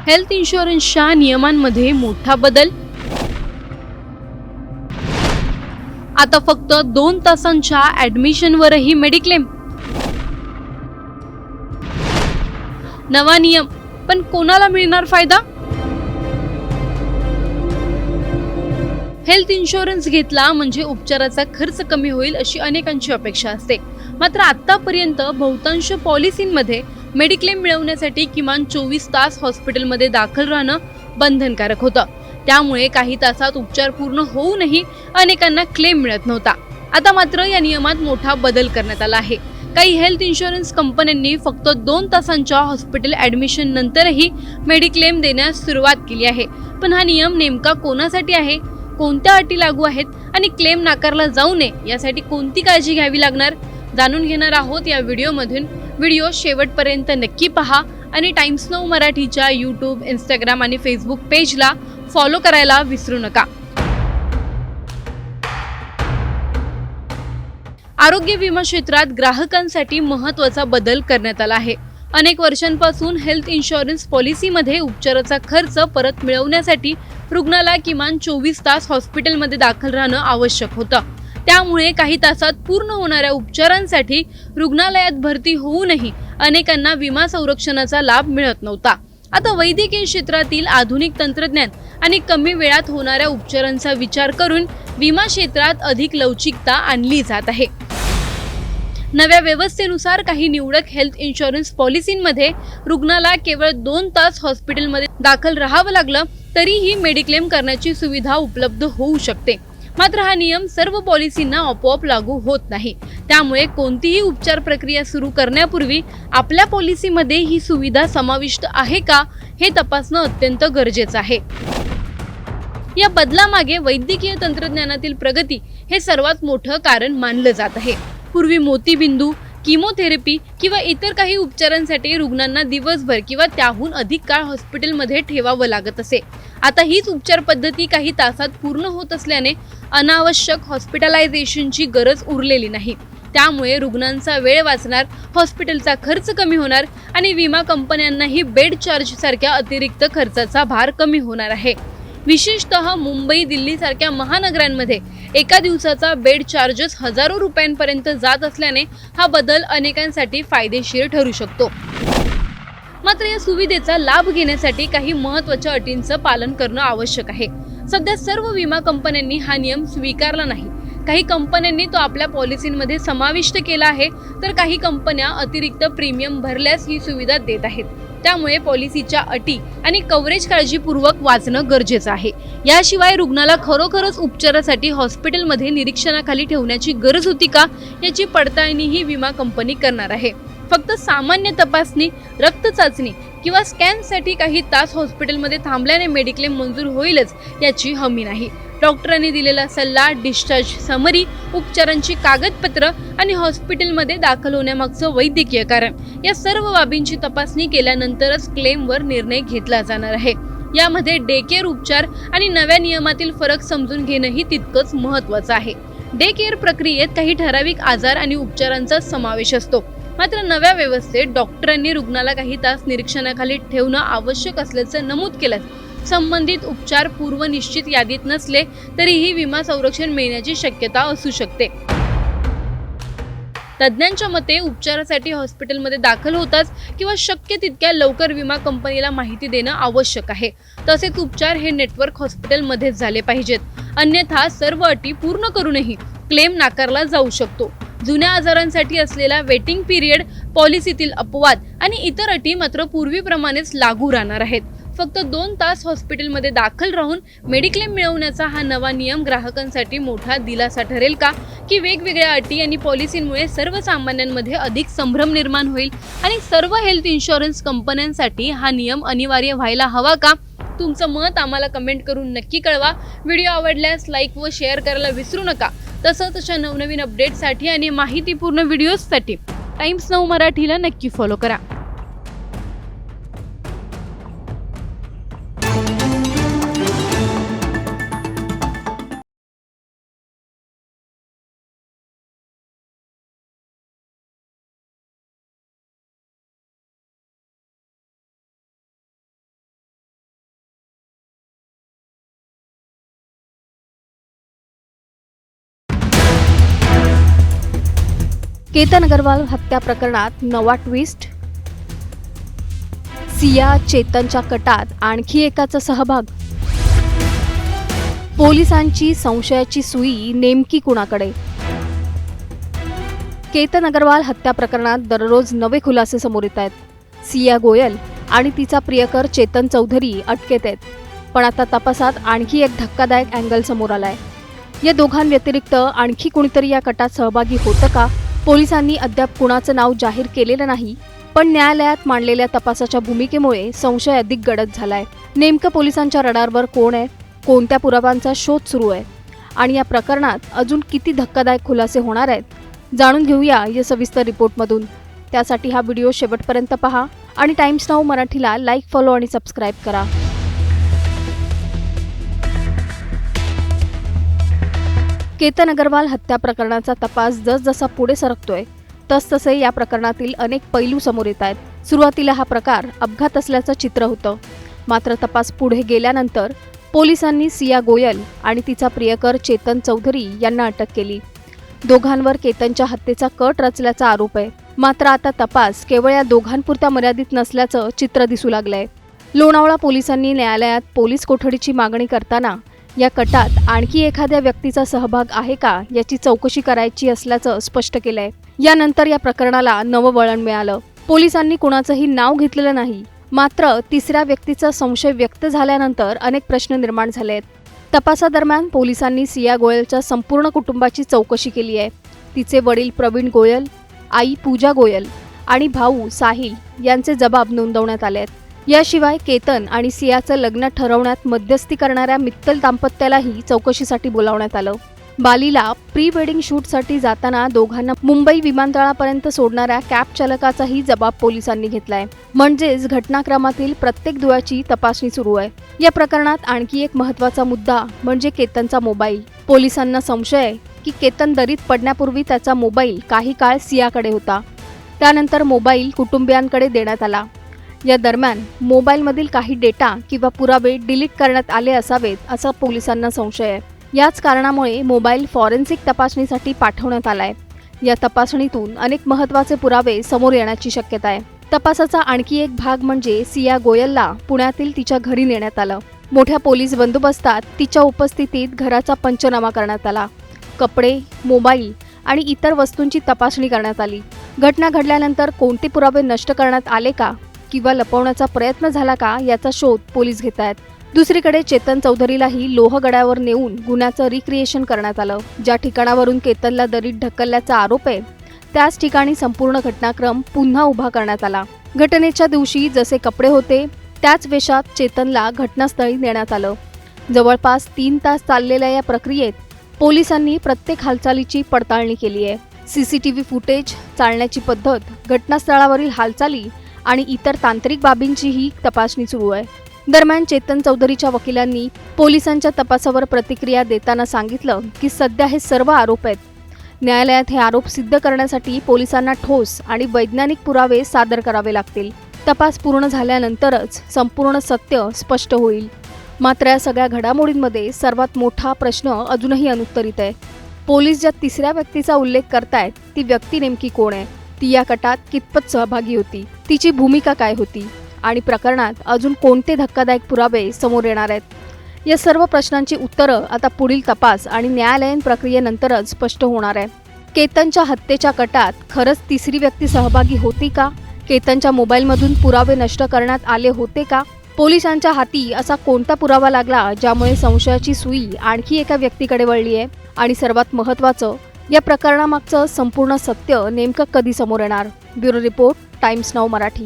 Health इन्शुरन्सच्या नियमांमध्ये मोठा बदल. आता फक्त 2 तासांच्या ॲडमिशनवरही मेडिक्लेम. नवा नियम, पण कोणाला मिळणार फायदा? हेल्थ इन्शुरन्स घेतला म्हणजे उपचाराचा खर्च कमी होईल अशी अनेकांची अपेक्षा असते. मात्र आतापर्यंत बहुतांश पॉलिसींमध्ये मेडिक्लेम मिळवण्यासाठी किमान 24 तास हॉस्पिटलमध्ये दाखल राहणं बंधनकारक होतं. त्यामुळे काही तासात उपचार पूर्ण होऊनही अनेकांना क्लेम मिळत नव्हता. आता मात्र या नियमात मोठा बदल करण्यात आला आहे. काही हेल्थ इन्शुरन्स कंपन्यांनी फक्त 2 तासांच्या हॉस्पिटल ॲडमिशन नंतरही मेडिक्लेम देण्यास सुरुवात केली आहे. पण हा नियम नेमका कोणासाठी आहे, कोणत्या अटी लागू आहेत आणि क्लेम नाकारला जाऊ नये यासाठी कोणती काळजी घ्यावी लागणार, जाणून घेणार आहोत या व्हिडिओमधून. व्हिडिओ शेवटपर्यंत नक्की पहा आणि टाइम्स नाऊ मराठीच्या यूट्यूब, इंस्टाग्राम आणि फेसबुक पेजला फॉलो करायला विसरू नका. आरोग्य विमा क्षेत्रात ग्राहकांसाठी महत्त्वाचा बदल करण्यात आला आहे. अनेक वर्षांपासून हेल्थ इन्शुरन्स पॉलिसीमध्ये उपचाराचा खर्च परत मिळवण्यासाठी रुग्णाला किमान 24 तास हॉस्पिटलमध्ये दाखल राहणं आवश्यक होतं. त्यामुळे काही तासात पूर्ण होणाऱ्या उपचारांसाठी रुग्णालयात भरती होऊनही अनेकांना विमा संरक्षणाचा लाभ मिळत नव्हता. आता वैद्यकीय क्षेत्रातील आधुनिक तंत्रज्ञान आणि कमी वेळात होणाऱ्या उपचारांचा विचार करून विमा क्षेत्रात अधिक लवचिकता आणली जात आहे. नव्या व्यवस्थेनुसार काही निवडक हेल्थ इन्शुरन्स पॉलिसींमध्ये रुग्णाला केवळ 2 तास हॉस्पिटलमध्ये दाखल राहावं लागलं तरीही मेडिक्लेम करण्याची सुविधा उपलब्ध होऊ शकते. मात्र हा नियम सर्व पॉलिसींना आपोआप लागू होत नाही. त्यामुळे कोणतीही उपचार प्रक्रिया सुरू करण्यापूर्वी आपल्या पॉलिसीमध्ये ही सुविधा समाविष्ट आहे का हे तपासणं अत्यंत गरजेचं आहे. या बदलामागे वैद्यकीय तंत्रज्ञानातील प्रगती हे सर्वात मोठं कारण मानलं जात आहे. पूर्वी मोतीबिंदू, किमोथेरपी किंवा इतर काही उपचारांसाठी रुग्णांना दिवसभर किंवा त्याहून अधिक काळ हॉस्पिटलमध्ये ठेवावं लागत असे. आता हीच उपचार पद्धती काही तासात पूर्ण होत असल्याने अनावश्यक हॉस्पिटलायझेशनची गरज उरलेली नाही. त्यामुळे रुग्णांचा वेळ वाचणार, हॉस्पिटलचा खर्च कमी होणार आणि विमा कंपन्यांनाही बेड चार्ज सारख्या अतिरिक्त खर्चाचा भार कमी होणार आहे. विशेषतः मुंबई, दिल्ली सारख्या महानगरांमध्ये एका दिवसाचा बेड चार्जेस हजारो रुपयांपर्यंत जात असल्याने हा बदल अनेकांसाठी फायदेशीर ठरू शकतो. मात्र या सुविधेचा लाभ घेण्यासाठी काही महत्त्वाच्या अटींचं पालन करणं आवश्यक आहे. सध्या सर्व विमा कंपन्यांनी हा नियम स्वीकारला नाही. काही कंपन्यांनी तो आपल्या पॉलिसींमध्ये समाविष्ट केला आहे, तर काही कंपन्या अतिरिक्त प्रीमियम भरल्यास ही सुविधा देत आहेत. त्यामुळे पॉलिसीच्या अटी आणि कव्हरेज काळजीपूर्वक वाचणं गरजेचं आहे. याशिवाय रुग्णाला खरोखरच उपचारासाठी हॉस्पिटलमध्ये निरीक्षणाखाली ठेवण्याची गरज होती का याची पडताळणीही विमा कंपनी करणार आहे. फक्त सामान्य तपासणी, रक्त चाचणी किंवा स्कॅनसाठी काही तास हॉस्पिटलमध्ये थांबल्याने मेडिक्लेम मंजूर होईलच याची हमी नाही. डॉक्टरांनी दिलेला सल्ला, डिस्चार्ज समरी, उपचारांची कागदपत्र आणि हॉस्पिटलमध्ये दाखल होण्यामागचं वैद्यकीय कारण या सर्व बाबींची तपासणी केल्यानंतरच क्लेमवर निर्णय घेतला जाणार आहे. यामध्ये डे केअर उपचार आणि नव्या नियमातील फरक समजून घेणंही तितकंच महत्त्वाचं आहे. डे केअर प्रक्रियेत काही ठराविक आजार आणि उपचारांचा समावेश असतो. मात्र नव्या व्यवस्थेत डॉक्टरांनी रुग्णाला काही तास निरीक्षणाखाली ठेवणं आवश्यक असल्याचं नमूद केलं. संबंधित उपचार पूर्वनिश्चित यादीत नसले तरीही विमा संरक्षण मिळण्याची शक्यता असू शकते. तज्ज्ञांच्या मते उपचारासाठी हॉस्पिटलमध्ये दाखल होताच किंवा शक्य तितक्या लवकर विमा कंपनीला माहिती देणं आवश्यक आहे. तसेच उपचार हे नेटवर्क हॉस्पिटलमध्येच झाले पाहिजेत. अन्यथा सर्व अटी पूर्ण करूनही क्लेम नाकारला जाऊ शकतो. जुन्या आजारांसाठी असलेला वेटिंग पिरियड, पॉलिसीतील अपवाद आणि इतर अटी मात्र पूर्वीप्रमाणेच लागू राहणार आहेत. फक्त 2 तास हॉस्पिटलमध्ये दाखल राहून मेडिक्लेम मिळवण्याचा हा नवा नियम ग्राहकांसाठी मोठा दिलासा ठरेल का, की वेगवेगळ्या अटी आणि पॉलिसींमुळे सर्वसामान्यांमध्ये अधिक संभ्रम निर्माण होईल आणि सर्व हेल्थ इन्शुरन्स कंपन्यांसाठी हा नियम अनिवार्य व्हायला हवा का? तुमचं मत आम्हाला कमेंट करून नक्की कळवा. व्हिडिओ आवडल्यास लाईक व शेअर करायला विसरू नका. तसंच अशा नवनवीन अपडेट्ससाठी आणि माहितीपूर्ण व्हिडिओजसाठी टाइम्स नाऊ मराठीला नक्की फॉलो करा. केतन अग्रवाल हत्या प्रकरणात नवा ट्विस्ट. सिया चेतनच्या कटात आणखी एकाचा सहभाग. पोलिसांची संशयाची सुई नेमकी कुणाकडे? केतन अग्रवाल हत्या प्रकरणात दररोज नवे खुलासे समोर येत आहेत. सिया गोयल आणि तिचा प्रियकर चेतन चौधरी अटकेत आहेत. पण आता तपासात आणखी एक धक्कादायक अँगल समोर आलाय. या दोघांव्यतिरिक्त आणखी कुणीतरी या कटात सहभागी होतं का? पोलिसांनी अद्याप कुणाचं नाव जाहीर केलेलं नाही, पण न्यायालयात मांडलेल्या तपासाच्या भूमिकेमुळे संशय अधिक गडद झालाय. नेमकं पोलिसांच्या रडारवर कोण आहे? कोणत्या पुराव्यांचा शोध सुरू आहे? आणि या प्रकरणात अजून किती धक्कादायक खुलासे होणार आहेत? जाणून घेऊया या सविस्तर रिपोर्टमधून. त्यासाठी हा व्हिडिओ शेवटपर्यंत पहा आणि टाइम्स नाऊ मराठीला लाईक, फॉलो आणि सबस्क्राईब करा. केतन अग्रवाल हत्या प्रकरणाचा तपास जसजसा पुढे सरकतोय तसतसे या प्रकरणातील अनेक पैलू समोर येत आहेत. सुरुवातीला हा प्रकार अपघात असल्याचं चित्र होतं, मात्र तपास पुढे गेल्यानंतर पोलिसांनी सिया गोयल आणि तिचा प्रियकर चेतन चौधरी यांना अटक केली. दोघांवर केतनच्या हत्येचा कट रचल्याचा आरोप आहे. मात्र आता तपास केवळ या दोघांपुरता मर्यादित नसल्याचं चित्र दिसू लागलंय. लोणावळा पोलिसांनी न्यायालयात पोलीस कोठडीची मागणी करताना या कटात आणखी एखाद्या व्यक्तीचा सहभाग आहे का याची चौकशी करायची असल्याचं स्पष्ट केलंय. यानंतर या प्रकरणाला नवं वळण मिळालं. पोलिसांनी कुणाचंही नाव घेतलेलं नाही, मात्र तिसऱ्या व्यक्तीचा संशय व्यक्त झाल्यानंतर अनेक प्रश्न निर्माण झाले आहेत. तपासादरम्यान पोलिसांनी सिया गोयलच्या संपूर्ण कुटुंबाची चौकशी केली आहे. तिचे वडील प्रवीण गोयल, आई पूजा गोयल आणि भाऊ साहिल यांचे जबाब नोंदवण्यात आले आहेत. याशिवाय केतन आणि सियाचं लग्न ठरवण्यात मध्यस्थी करणाऱ्या मित्तल दाम्पत्यालाही चौकशीसाठी बोलावण्यात आलं. बालीला प्री वेडिंग शूटसाठी जाताना दोघांना मुंबई विमानतळापर्यंत सोडणाऱ्या कॅब चालकाचाही जबाब पोलिसांनी घेतलाय. म्हणजेच घटनाक्रमातील प्रत्येक दुव्याची तपासणी सुरू आहे. या प्रकरणात आणखी एक महत्त्वाचा मुद्दा म्हणजे केतनचा मोबाईल. पोलिसांना संशय आहे की केतन दरीत पडण्यापूर्वी त्याचा मोबाईल काही काळ सियाकडे होता. त्यानंतर मोबाईल कुटुंबियांकडे देण्यात आला. या दरम्यान मोबाईलमधील काही डेटा किंवा पुरावे डिलीट करण्यात आले असावेत असा पोलिसांना संशय आहे. याच कारणामुळे मोबाईल फॉरेन्सिक तपासणीसाठी पाठवण्यात आलाय. या तपासणीतून अनेक महत्त्वाचे पुरावे समोर येण्याची शक्यता आहे. तपासाचा आणखी एक भाग म्हणजे सिया गोयलला पुण्यातील तिच्या घरी नेण्यात आलं. मोठ्या पोलीस बंदोबस्तात तिच्या उपस्थितीत घराचा पंचनामा करण्यात आला. कपडे, मोबाईल आणि इतर वस्तूंची तपासणी करण्यात आली. घटना घडल्यानंतर कोणते पुरावे नष्ट करण्यात आले का किंवा लपवण्याचा प्रयत्न झाला का याचा शोध पोलीस घेत आहेत. दुसरीकडे चेतन चौधरीलाही लोहगडावर नेऊन गुन्ह्याचं रिक्रिएशन करण्यात आलं. ज्या ठिकाणावरून केतनला दरीत ढकलल्याचा आरोप आहे त्याच ठिकाणी संपूर्ण घटनाक्रम पुन्हा उभा करण्यात आला. घटनेच्या दिवशी जसे कपडे होते त्याच वेशात चेतनला घटनास्थळी नेण्यात आलं. जवळपास 3 तास चाललेल्या या प्रक्रियेत पोलिसांनी प्रत्येक हालचालीची पडताळणी केली आहे. CCTV फुटेज, चालण्याची पद्धत, घटनास्थळावरील हालचाली आणि इतर तांत्रिक बाबींचीही तपासणी सुरू आहे. दरम्यान चेतन चौधरीच्या वकिलांनी पोलिसांच्या तपासावर प्रतिक्रिया देताना सांगितलं की सध्या हे सर्व आरोप आहेत. न्यायालयात हे आरोप सिद्ध करण्यासाठी पोलिसांना ठोस आणि वैज्ञानिक पुरावे सादर करावे लागतील. तपास पूर्ण झाल्यानंतरच संपूर्ण सत्य स्पष्ट होईल. मात्र या सगळ्या घडामोडींमध्ये सर्वात मोठा प्रश्न अजूनही अनुत्तरित आहे. पोलीस ज्या तिसऱ्या व्यक्तीचा उल्लेख करतायत ती व्यक्ती नेमकी कोण आहे? ती या कटात कितपत सहभागी होती? तिची भूमिका काय होती? आणि प्रकरणात अजून कोणते धक्कादायक पुरावे समोर येणार आहेत? या सर्व प्रश्नांची उत्तरं आता पुढील तपास आणि न्यायालयीन प्रक्रियेनंतरच स्पष्ट होणार आहे. केतनच्या हत्येच्या कटात खरंच तिसरी व्यक्ती सहभागी होती का? केतनच्या मोबाईलमधून पुरावे नष्ट करण्यात आले होते का? पोलिसांच्या हाती असा कोणता पुरावा लागला ज्यामुळे संशयाची सुई आणखी एका व्यक्तीकडे वळली आहे? आणि सर्वात महत्त्वाचं, या प्रकरणामागचं संपूर्ण सत्य नेमकं कधी समोर येणार? Bureau report, times now Marathi.